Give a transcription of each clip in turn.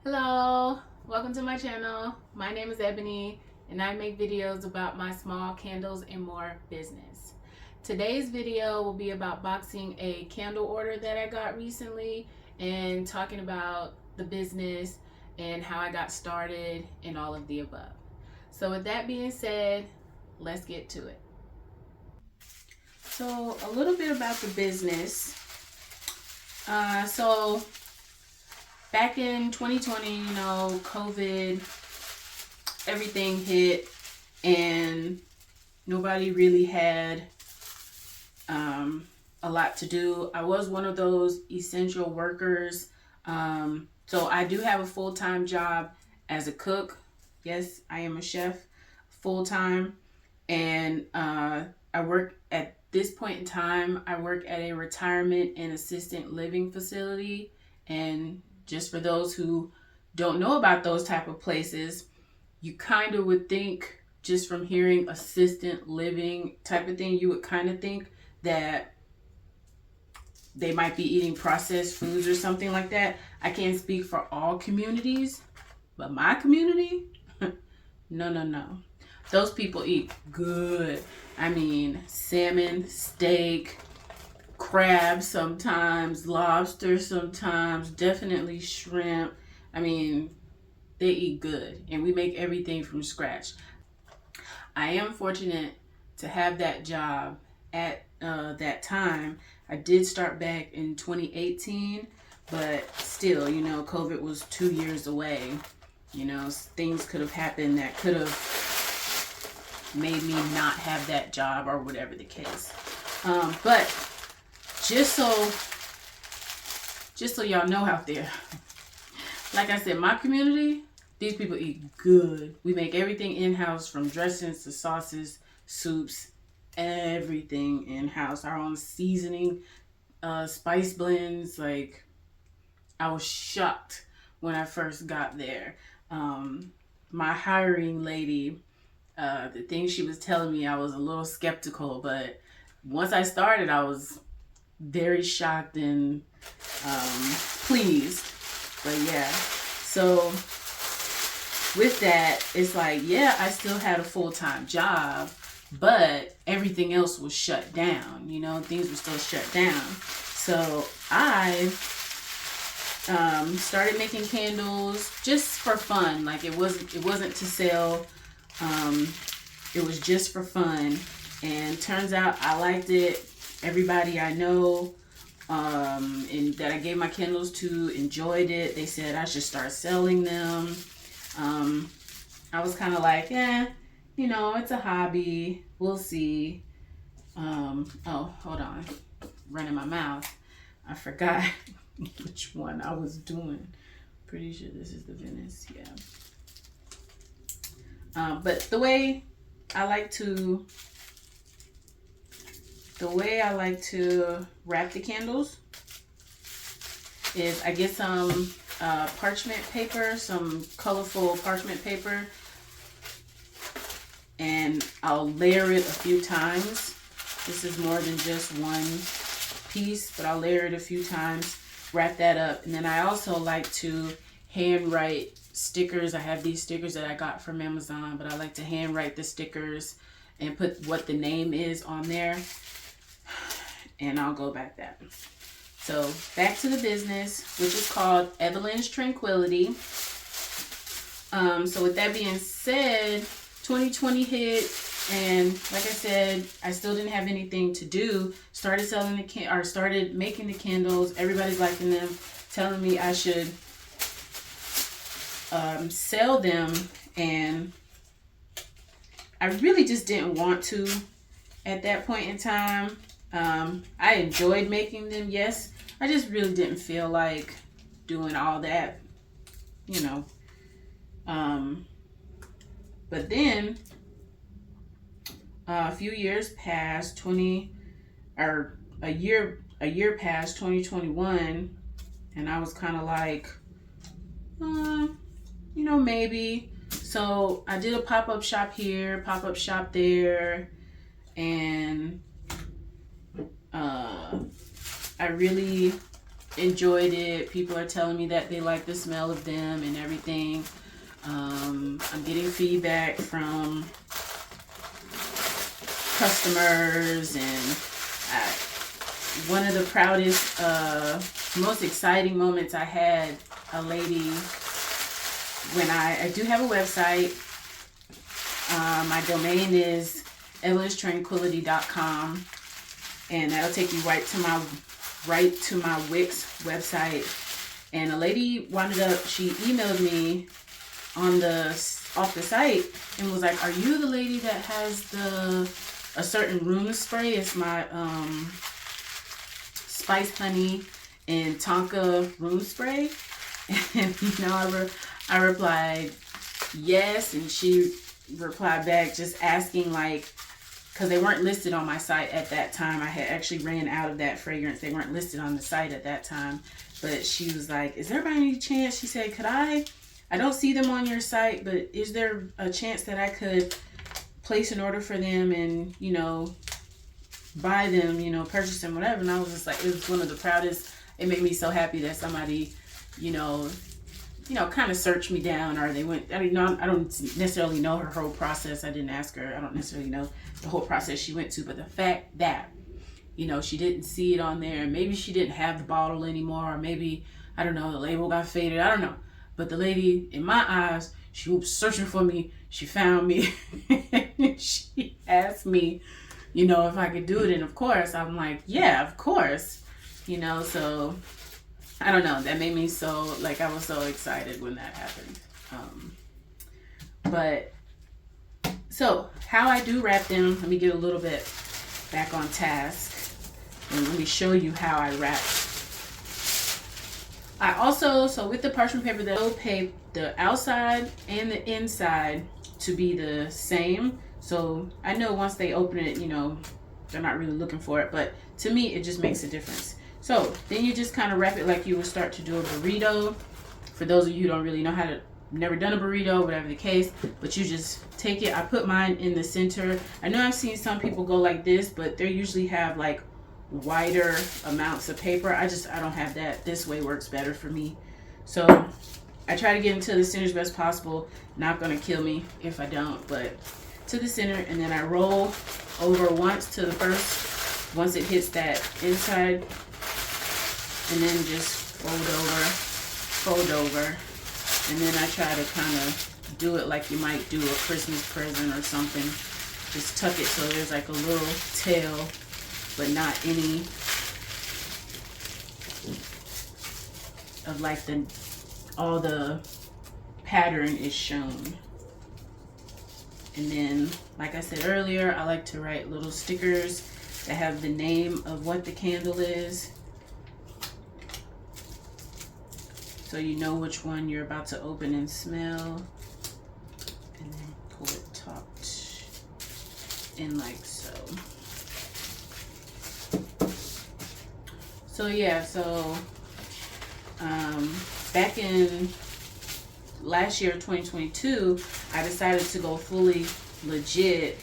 Hello, welcome to my channel. My name is Ebony and I make videos about my small candles and more business. Today's video will be about boxing a candle order that I got recently and talking about the business and how I got started and all of the above. So with that being said, let's get to it. So a little bit about the business. Back in 2020, COVID, everything hit and nobody really had a lot to do. I was one of those essential workers. So I do have a full-time job as a cook. Yes, I am a chef full-time. And I work at this point in time, I work at a retirement and assistant living facility. And just for those who don't know about those type of places, you kind of would think, just from hearing assistant living type of thing, you would kind of think that they might be eating processed foods or something like that. I can't speak for all communities, but my community, no. Those people eat good. I mean, salmon, steak, crab sometimes, lobster sometimes, definitely shrimp. I mean, they eat good and we make everything from scratch. I am fortunate to have that job at that time. I did start back in 2018, but still, COVID was 2 years away. Things could have happened that could have made me not have that job or whatever the case. But just so y'all know out there, like I said, my community, these people eat good. We make everything in-house, from dressings to sauces, soups, everything in-house. Our own seasoning, spice blends. Like, I was shocked when I first got there. My hiring lady, the things she was telling me, I was a little skeptical, but once I started, I was very shocked and pleased. But yeah, so with that, it's like, yeah, I still had a full-time job, but everything else was shut down. Things were still shut down. So I started making candles just for fun. Like, it wasn't to sell. It was just for fun. And turns out I liked it. Everybody I know and that I gave my candles to enjoyed it. They said I should start selling them. I was kind of like, it's a hobby. We'll see. Oh, hold on. Running my mouth. I forgot which one I was doing. Pretty sure this is the Venice. Yeah. But the way I like to wrap the candles is I get some parchment paper, some colorful parchment paper, and I'll layer it a few times. This is more than just one piece, but I'll layer it a few times, wrap that up. And then I also like to handwrite stickers. I have these stickers that I got from Amazon, but I like to handwrite the stickers and put what the name is on there. And I'll go back that. So back to the business, which is called Evelyn's Tranquility. So with that being said, 2020 hit, and like I said, I still didn't have anything to do. Started started making the candles. Everybody's liking them, telling me I should sell them, and I really just didn't want to at that point in time. I enjoyed making them, yes. I just really didn't feel like doing all that, But then a few years passed, a year passed, 2021, and I was kind of like, maybe. So I did a pop-up shop here, pop-up shop there, and I really enjoyed it. People are telling me that they like the smell of them and everything. I'm getting feedback from customers, and one of the proudest, most exciting moments I had, a lady, when I do have a website. My domain is evelystrranquility.com, and that'll take you right to my Wix website. And a lady she emailed me off the site and was like, "Are you the lady that has a certain room spray? It's my spice honey and tonka room spray." And I replied yes, and she replied back just asking, like, because they weren't listed on my site at that time. I had actually ran out of that fragrance. They weren't listed on the site at that time. But she was like, "Is there by any chance," she said, "could I don't see them on your site, but is there a chance that I could place an order for them and, buy them, purchase them, whatever?" And I was just like, it was one of the proudest. It made me so happy that somebody, kind of searched me down, or they went, I don't necessarily know her whole process. I didn't ask her. I don't necessarily know the whole process she went to, but the fact that, she didn't see it on there, maybe she didn't have the bottle anymore, or maybe, I don't know, the label got faded. I don't know. But the lady, in my eyes, she was searching for me. She found me. She asked me, if I could do it. And of course, I'm like, yeah, of course. So I don't know. That made me so, I was so excited when that happened. But so how I do wrap them, let me get a little bit back on task. And let me show you how I wrap. I also, so with the parchment paper, they'll paint the outside and the inside to be the same. So I know once they open it, they're not really looking for it, but to me, it just makes a difference. So then you just kind of wrap it like you would start to do a burrito. For those of you who don't really know how to, never done a burrito, whatever the case, but you just take it. I put mine in the center. I know I've seen some people go like this, but they usually have like wider amounts of paper. I don't have that. This way works better for me. So I try to get into the center as best possible. Not gonna kill me if I don't, but to the center, and then I roll over once to the first, once it hits that inside, and then just fold over, and then I try to kind of do it like you might do a Christmas present or something. Just tuck it so there's like a little tail, but not any of like all the pattern is shown. And then, like I said earlier, I like to write little stickers that have the name of what the candle is, so you know which one you're about to open and smell. And then pull it tucked in like so. So yeah, so back in last year, 2022, I decided to go fully legit.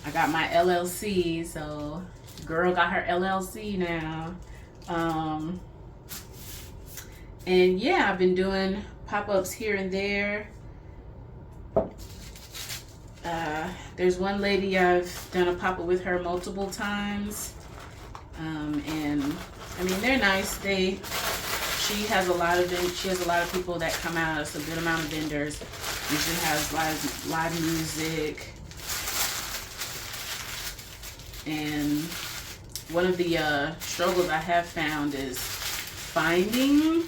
I got my LLC, so girl got her LLC now. And yeah, I've been doing pop-ups here and there. There's one lady I've done a pop-up with her multiple times. And I mean, they're nice. She has a lot of people that come out. It's a good amount of vendors. Usually has live music. And one of the struggles I have found is finding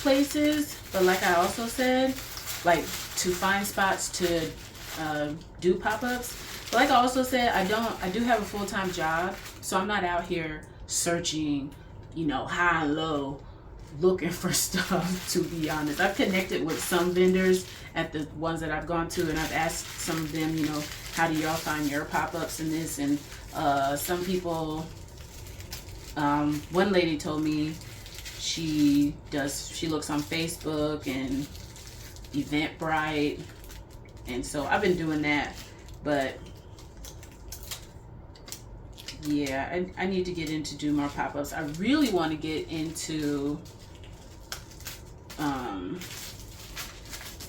places. But like I also said, like to find spots to do pop-ups. But like I also said, I do have a full-time job, so I'm not out here searching, high and low, looking for stuff, to be honest. I've connected with some vendors at the ones that I've gone to, and I've asked some of them, how do y'all find your pop-ups and this, and some people, one lady told me she looks on Facebook and Eventbrite, and so I've been doing that. But yeah, I need to get into do more pop-ups. I really want to get into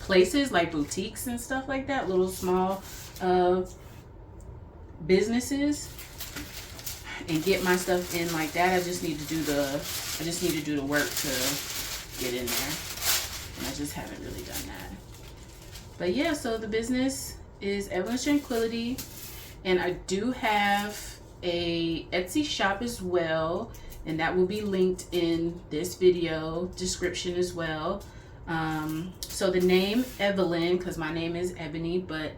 places like boutiques and stuff like that, little small businesses, and get my stuff in like that. I just need to do the work to get in there, and I just haven't really done that. But yeah, so the business is Evelyn's Tranquility, and I do have a Etsy shop as well, and that will be linked in this video description as well. So the name Evelyn, because my name is Ebony, but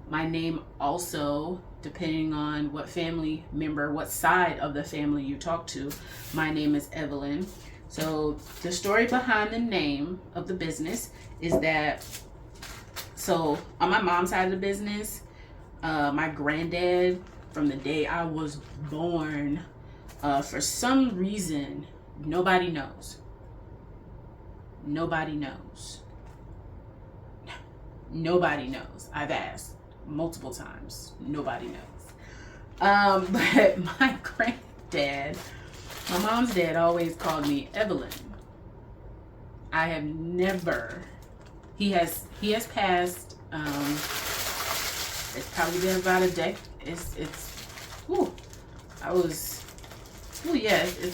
my name also, depending on what family member, what side of the family you talk to, my name is Evelyn. So the story behind the name of the business is that, so on my mom's side of the business, my granddad, from the day I was born, for some reason, nobody knows. Nobody knows. Nobody knows. I've asked multiple times. Nobody knows. But my granddad, my mom's dad, always called me Evelyn. I have never. He has passed. It's probably been about a decade. It's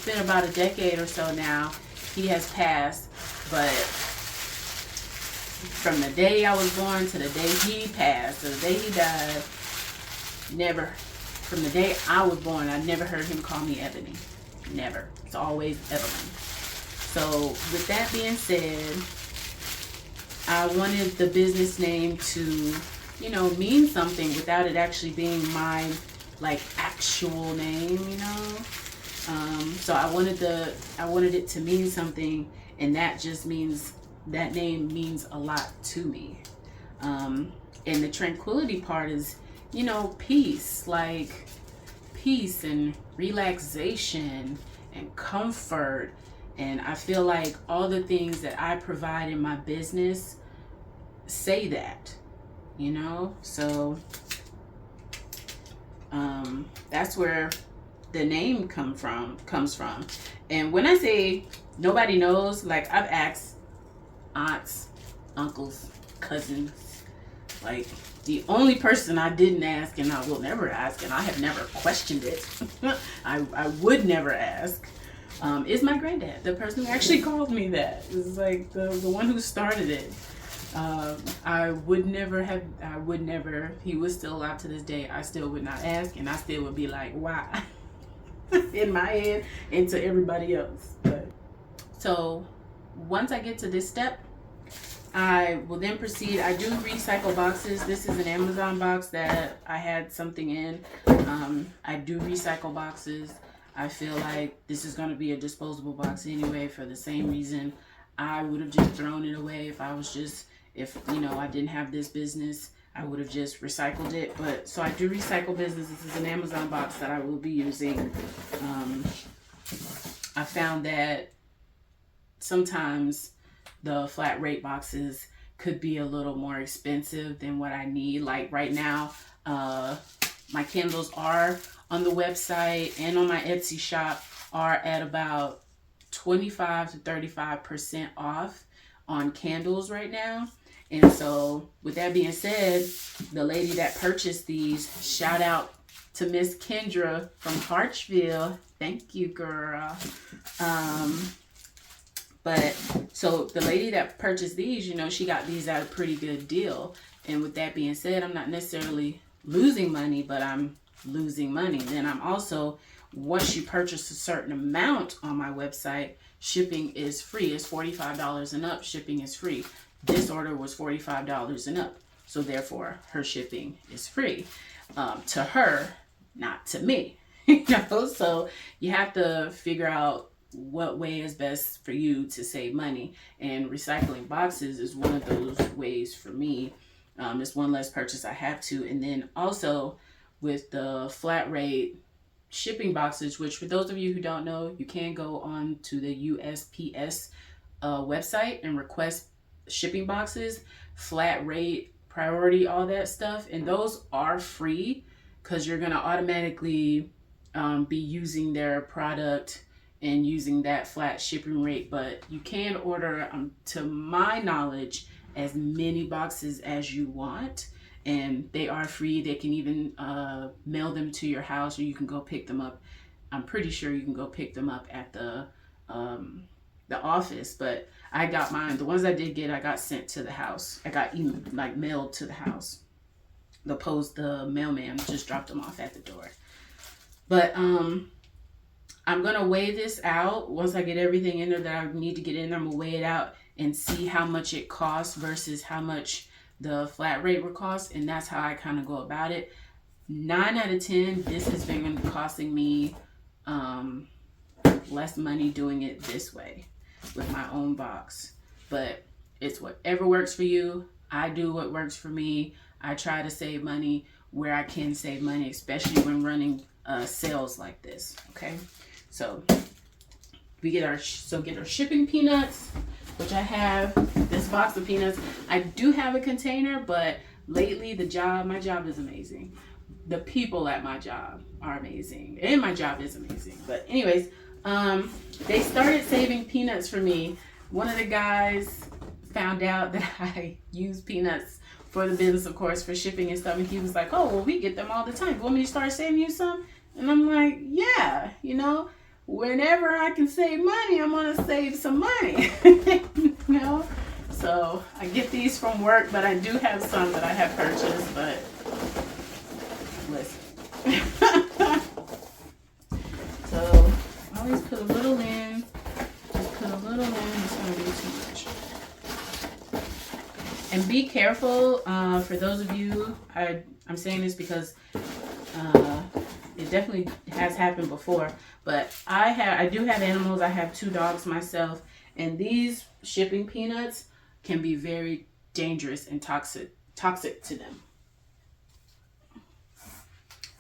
been about a decade or so now. He has passed, but from the day I was born to the day he passed, to the day he died, never. From the day I was born, I never heard him call me Ebony. Never. It's always Evelyn. So with that being said, I wanted the business name to, mean something without it actually being my actual name, So I wanted it to mean something, and that just means that name means a lot to me. And the tranquility part is, peace, like peace and relaxation and comfort. And I feel like all the things that I provide in my business say that, so that's where the name comes from. And when I say nobody knows, I've asked aunts, uncles, cousins, the only person I didn't ask, and I will never ask, and I have never questioned it, I would never ask, is my granddad, the person who actually called me that. Is the one who started it. I would never, he was still alive to this day, I still would not ask, and I still would be like, why? In my head, and to everybody else. But so once I get to this step, I will then proceed. I do recycle boxes. This is an Amazon box that I had something in. I do recycle boxes. I feel like this is going to be a disposable box anyway, for the same reason I would have just thrown it away if I didn't have this business. I would have just recycled it. But so I do recycle business. This is an Amazon box that I will be using. I found that sometimes the flat rate boxes could be a little more expensive than what I need. Like right now, my candles are on the website and on my Etsy shop are at about 25 to 35% off on candles right now. And so with that being said, the lady that purchased these, shout out to Miss Kendra from Hartsville. Thank you, girl. But so the lady that purchased these, she got these at a pretty good deal. And with that being said, I'm not necessarily losing money, but I'm losing money. Then I'm also, once you purchase a certain amount on my website, shipping is free. It's $45 and up. Shipping is free. This order was $45 and up. So therefore, her shipping is free. To her, not to me. So you have to figure out what way is best for you to save money, and recycling boxes is one of those ways for me. It's one less purchase I have to. And then also with the flat rate shipping boxes, which for those of you who don't know, you can go on to the USPS website and request shipping boxes, flat rate, priority, all that stuff, and those are free because you're going to automatically be using their product and using that flat shipping rate, but you can order, to my knowledge, as many boxes as you want, and they are free. They can even mail them to your house, or you can go pick them up. I'm pretty sure you can go pick them up at the office, but I got mine. The ones I did get, I got sent to the house. I got like mailed to the house. The mailman just dropped them off at the door. But I'm gonna weigh this out. Once I get everything in there that I need to get in there, I'm gonna weigh it out and see how much it costs versus how much the flat rate would cost, and that's how I kind of go about it. 9 out of 10, this has been costing me less money doing it this way with my own box. But it's whatever works for you. I do what works for me. I try to save money where I can save money, especially when running sales like this. Okay, so we get our shipping peanuts, which I have this box of peanuts. I do have a container, but lately my job is amazing. The people at my job are amazing, and my job is amazing. But anyways, they started saving peanuts for me. One of the guys found out that I use peanuts for the business, of course, for shipping and stuff, and he was like, "Oh, well, we get them all the time. You want me to start saving you some?" And I'm like, "Yeah, whenever I can save money, I'm gonna save some money." So I get these from work, but I do have some that I have purchased. But listen, so I always put a little in. Just put a little in. It's gonna be too much. And be careful, for those of you, I'm saying this because it definitely has happened before, but I do have animals. I have 2 dogs myself, and these shipping peanuts can be very dangerous and toxic to them.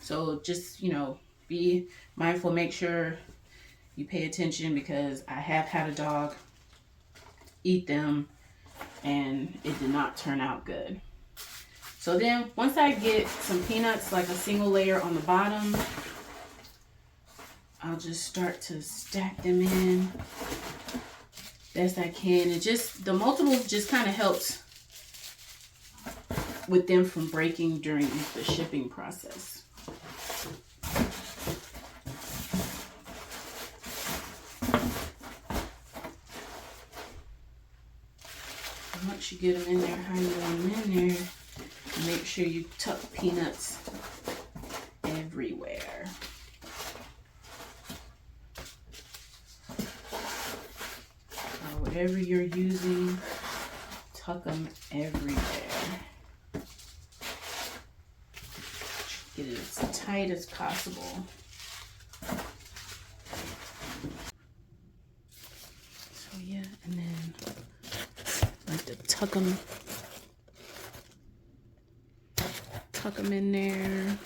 So just, be mindful, make sure you pay attention, because I have had a dog eat them and it did not turn out good. So then once I get some peanuts, like a single layer on the bottom, I'll just start to stack them in best I can. And just the multiples just kind of helps with them from breaking during the shipping process. Once you get them in there, how you want them in there, make sure you tuck peanuts everywhere. Whatever you're using, tuck them everywhere. Get it as tight as possible. So yeah, and then like to tuck them in there.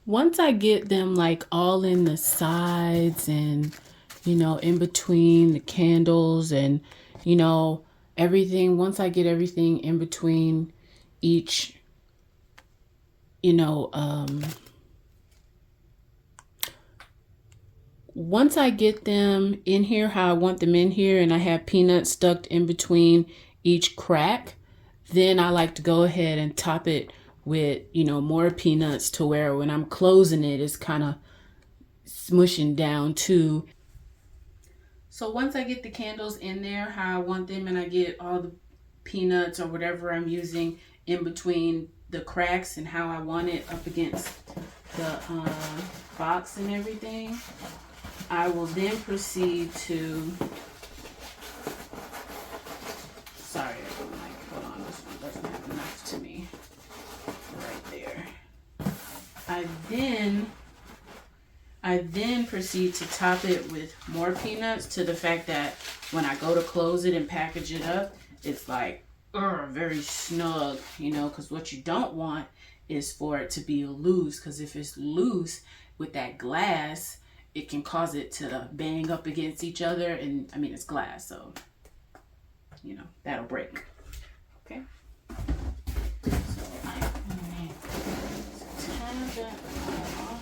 Once I get them like all in the sides and, in between the candles and, everything, once I get everything in between each, once I get them in here, how I want them in here, and I have peanuts stuck in between each crack, then I like to go ahead and top it with, more peanuts, to where when I'm closing it, it's kind of smushing down too. So once I get the candles in there how I want them, and I get all the peanuts or whatever I'm using in between the cracks and how I want it up against the box and everything, I will then proceed to, sorry, hold on, this one doesn't have enough to me. Right there. I then proceed to top it with more peanuts, to the fact that when I go to close it and package it up, it's like very snug, because what you don't want is for it to be loose, because if it's loose with that glass, it can cause it to bang up against each other. And I mean, it's glass, so, you know, that'll break. Okay. So I'm going to tab that off.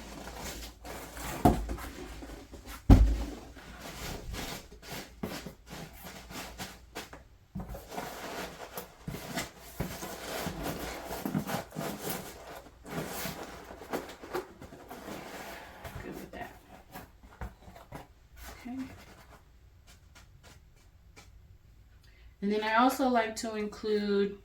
Good with that. Okay. And then I also like to include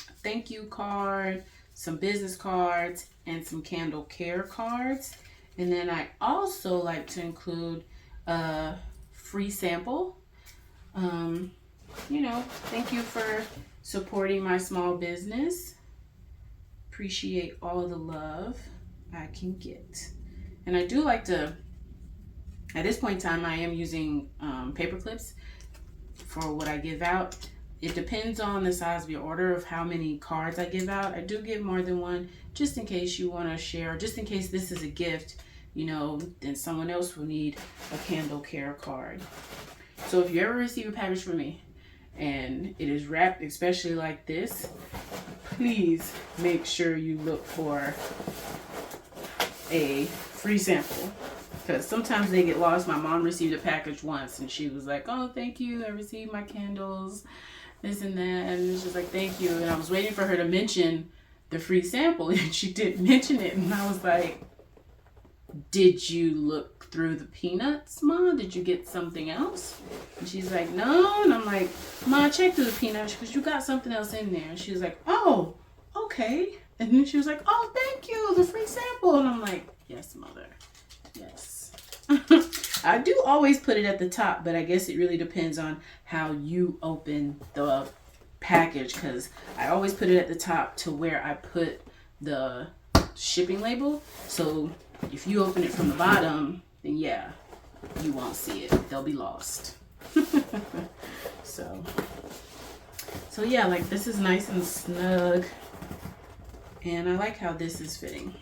a thank you card, some business cards, and some candle care cards. And then I also like to include a free sample. You know, thank you for supporting my small business. Appreciate all the love I can get. And I do like to, at this point in time, I am using paper clips for what I give out. It depends on the size of your order of how many cards I give out. I do give more than one, just in case you want to share, just in case this is a gift, you know, then someone else will need a candle care card. So if you ever receive a package from me and it is wrapped, especially like this, please make sure you look for a free sample, because sometimes they get lost. My mom received a package once and she was like, oh, thank you, I received my candles, this and that, and she's like, thank you, and I was waiting for her to mention the free sample and she didn't mention it, and I was like, did you look through the peanuts, Ma? Did you get something else? And she's like, no. And I'm like, Ma, check through the peanuts because you got something else in there. And she was like, oh, okay. And then she was like, oh, thank you, the free sample. And I'm like, yes, Mother, yes. I do always put it at the top, but I guess it really depends on how you open the package, because I always put it at the top to where I put the shipping label. So if you open it from the bottom, then yeah, you won't see it. They'll be lost. So yeah, like this is nice and snug. And I like how this is fitting.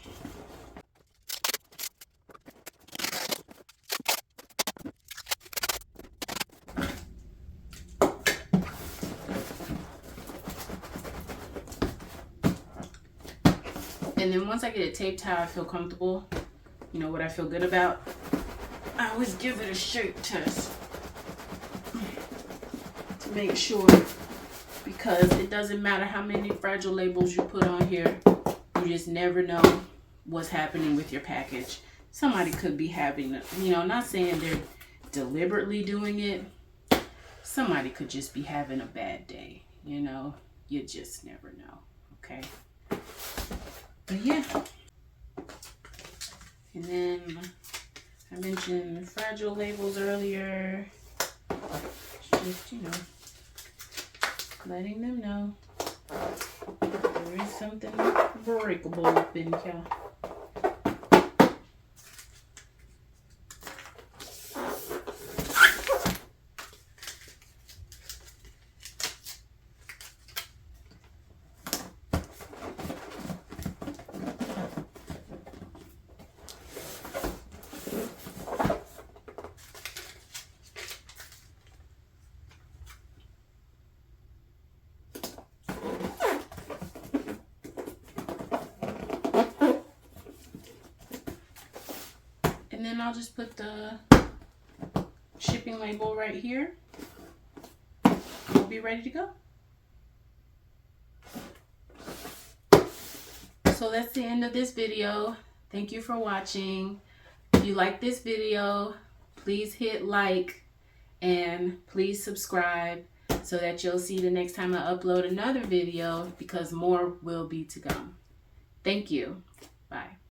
And then once I get it taped how I feel comfortable, you know, what I feel good about, I always give it a shake test to make sure, because it doesn't matter how many fragile labels you put on here, you just never know what's happening with your package. Somebody could be having, you know, not saying they're deliberately doing it, somebody could just be having a bad day, you know, you just never know, okay? But yeah. And then I mentioned fragile labels earlier. Just, you know, letting them know there is something breakable up in here. And then I'll just put the shipping label right here. We'll be ready to go. So that's the end of this video. Thank you for watching. If you like this video, please hit like and please subscribe so that you'll see the next time I upload another video, because more will be to come. Thank you. Bye.